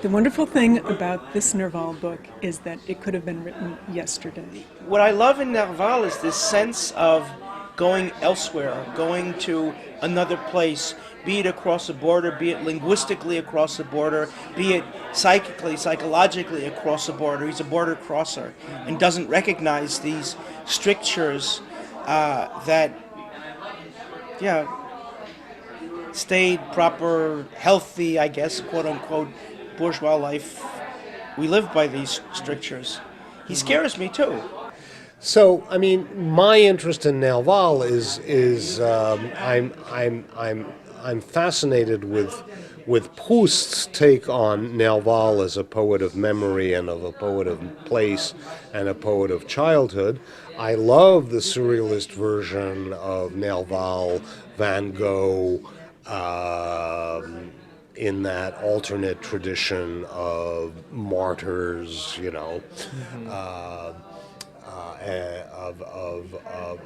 The wonderful thing about this Nerval book is that it could have been written yesterday. What I love in Nerval is this sense of going elsewhere, going to another place, be it across the border, be it linguistically across the border, be it psychically, psychologically across the border. He's a border crosser and doesn't recognize these strictures that, stayed proper, healthy, I guess, quote-unquote, bourgeois life. We live by these strictures. He scares me, too. So, I mean, my interest in Nerval is I'm fascinated with Proust's take on Nerval as a poet of memory and of a poet of place and a poet of childhood. I love the surrealist version of Nerval, Van Gogh, in that alternate tradition of martyrs,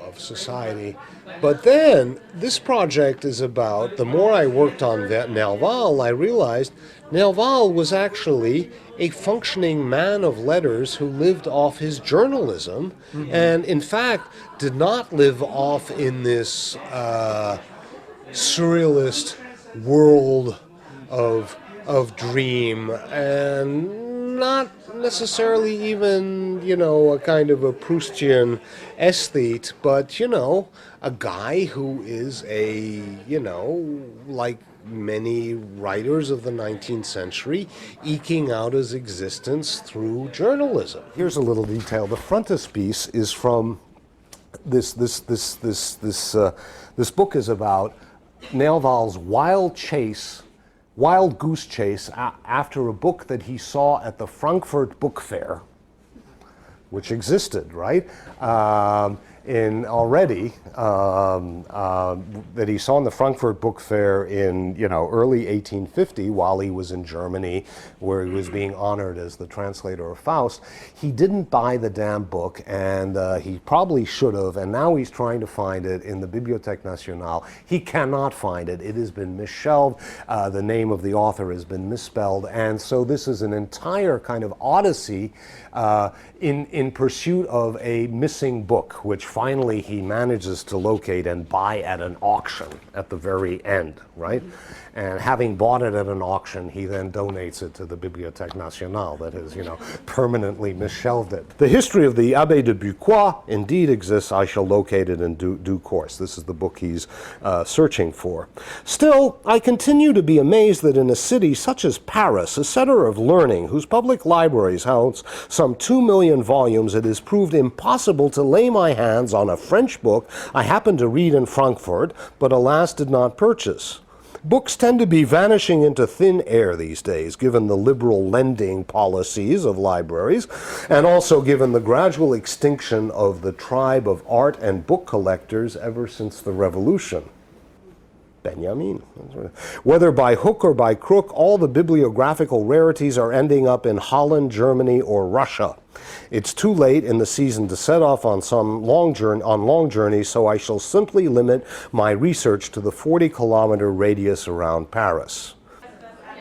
of society. But then this project is about, the more I worked on Nerval, I realized Nerval was actually a functioning man of letters who lived off his journalism, and in fact did not live off in this surrealist world of dream, and not necessarily even, a kind of a Proustian aesthete, but, a guy who is like many writers of the 19th century, eking out his existence through journalism. Here's a little detail. The frontispiece is from this book is about Nerval's wild goose chase after a book that he saw at the Frankfurt Book Fair, which existed, right? That he saw in the Frankfurt Book Fair in early 1850 while he was in Germany, where he was being honored as the translator of Faust. He didn't buy the damn book, and he probably should have, and now he's trying to find it in the Bibliothèque Nationale. He cannot find it. It has been misshelved. The name of the author has been misspelled, and so this is an entire kind of odyssey in pursuit of a missing book, which finally he manages to locate and buy at an auction at the very end, right? And having bought it at an auction, he then donates it to the Bibliothèque Nationale that has, permanently misshelved it. The history of the Abbé de Buquois indeed exists. I shall locate it in due course. This is the book he's searching for. Still, I continue to be amazed that in a city such as Paris, a center of learning, whose public libraries house some 2 million volumes, it is proved impossible to lay my hands on a French book I happened to read in Frankfurt, but alas did not purchase. Books tend to be vanishing into thin air these days, given the liberal lending policies of libraries, and also given the gradual extinction of the tribe of art and book collectors ever since the Revolution. Benjamin. Whether by hook or by crook, all the bibliographical rarities are ending up in Holland, Germany, or Russia. It's too late in the season to set off on long journeys, so I shall simply limit my research to the 40-kilometer radius around Paris.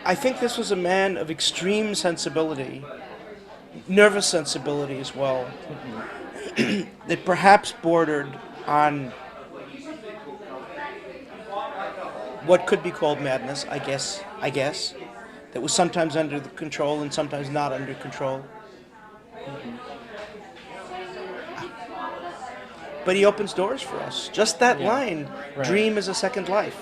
I think this was a man of extreme sensibility, nervous sensibility as well, that perhaps bordered on what could be called madness, I guess, that was sometimes under the control and sometimes not under control. But he opens doors for us. Just that line, right. Dream is a second life.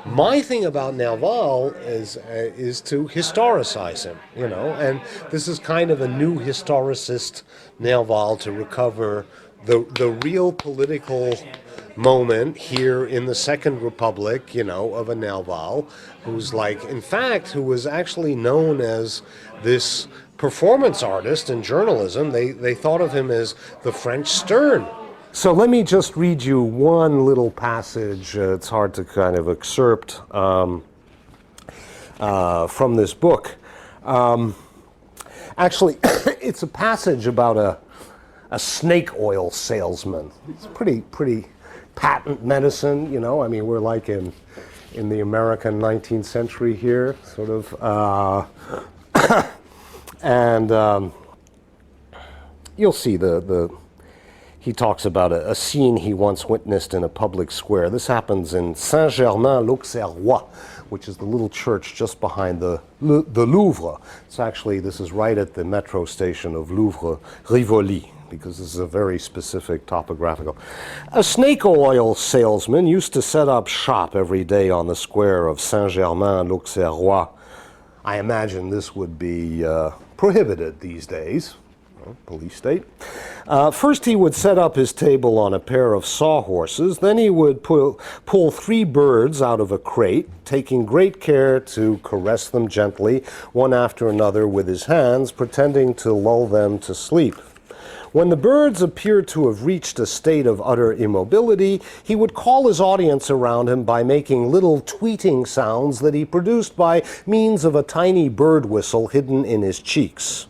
My thing about Nerval is to historicize him, and this is kind of a new historicist Nerval to recover the real political moment here in the Second Republic, of a Nerval, who was actually known as this performance artist in journalism. They thought of him as the French Sterne. So let me just read you one little passage. It's hard to kind of excerpt from this book. Actually, it's a passage about a snake oil salesman. It's pretty patent medicine, we're like in the American 19th century here, sort of. And you'll see he talks about a scene he once witnessed in a public square. This happens in Saint-Germain-l'Auxerrois, which is the little church just behind the Louvre. It's actually, this is right at the metro station of Louvre-Rivoli, because this is a very specific topographical. A snake oil salesman used to set up shop every day on the square of Saint-Germain-l'Auxerrois. I imagine this would be prohibited these days. Police state. First he would set up his table on a pair of sawhorses, then he would pull 3 birds out of a crate, taking great care to caress them gently, one after another with his hands, pretending to lull them to sleep. When the birds appeared to have reached a state of utter immobility, he would call his audience around him by making little tweeting sounds that he produced by means of a tiny bird whistle hidden in his cheeks.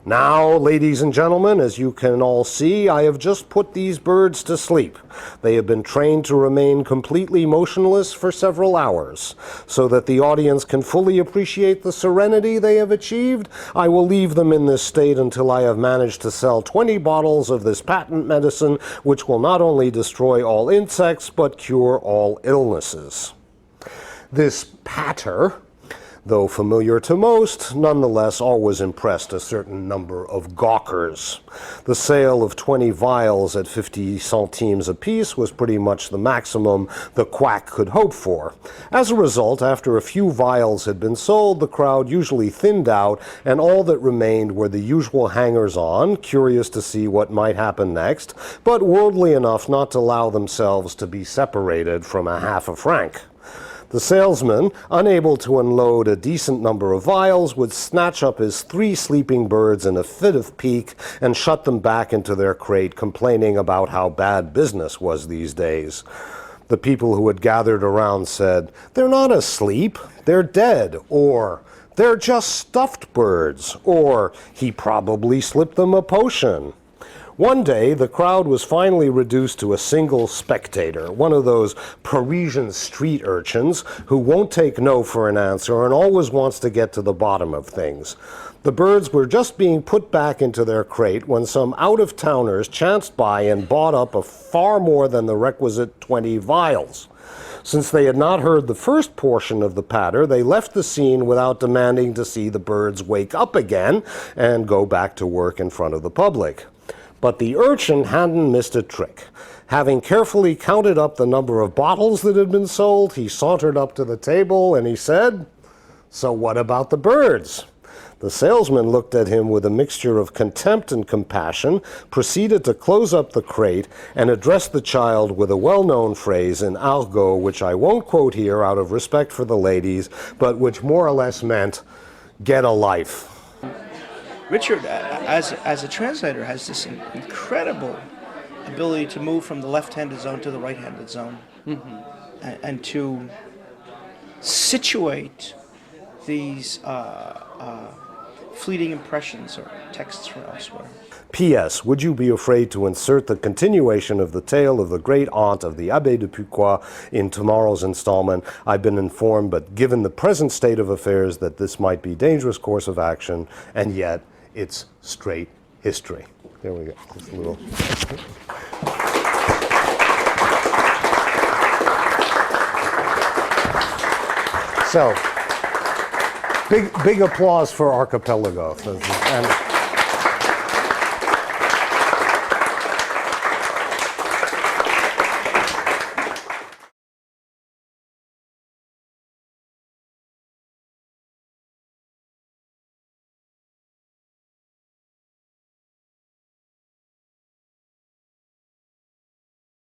Now, ladies and gentlemen, as you can all see, I have just put these birds to sleep. They have been trained to remain completely motionless for several hours. So that the audience can fully appreciate the serenity they have achieved, I will leave them in this state until I have managed to sell 20 bottles of this patent medicine, which will not only destroy all insects, but cure all illnesses. This patter, though familiar to most, nonetheless always impressed a certain number of gawkers. The sale of 20 vials at 50 centimes apiece was pretty much the maximum the quack could hope for. As a result, after a few vials had been sold, the crowd usually thinned out, and all that remained were the usual hangers-on, curious to see what might happen next, but worldly enough not to allow themselves to be separated from a half a franc. The salesman, unable to unload a decent number of vials, would snatch up his 3 sleeping birds in a fit of pique and shut them back into their crate, complaining about how bad business was these days. The people who had gathered around said, "They're not asleep, they're dead," or "They're just stuffed birds," or "He probably slipped them a potion." One day, the crowd was finally reduced to a single spectator, one of those Parisian street urchins who won't take no for an answer and always wants to get to the bottom of things. The birds were just being put back into their crate when some out-of-towners chanced by and bought up a far more than the requisite 20 vials. Since they had not heard the first portion of the patter, they left the scene without demanding to see the birds wake up again and go back to work in front of the public. But the urchin hadn't missed a trick. Having carefully counted up the number of bottles that had been sold, he sauntered up to the table and he said, "So what about the birds?" The salesman looked at him with a mixture of contempt and compassion, proceeded to close up the crate, and addressed the child with a well-known phrase in argot, which I won't quote here out of respect for the ladies, but which more or less meant, "Get a life." Richard, as a translator, has this incredible ability to move from the left-handed zone to the right-handed zone, and to situate these fleeting impressions or texts from elsewhere. P.S. Would you be afraid to insert the continuation of the tale of the great aunt of the Abbé de Puquois in tomorrow's installment? I've been informed, but given the present state of affairs, that this might be a dangerous course of action, and yet it's straight history. There we go. Just a little. So, big applause for Archipelago. And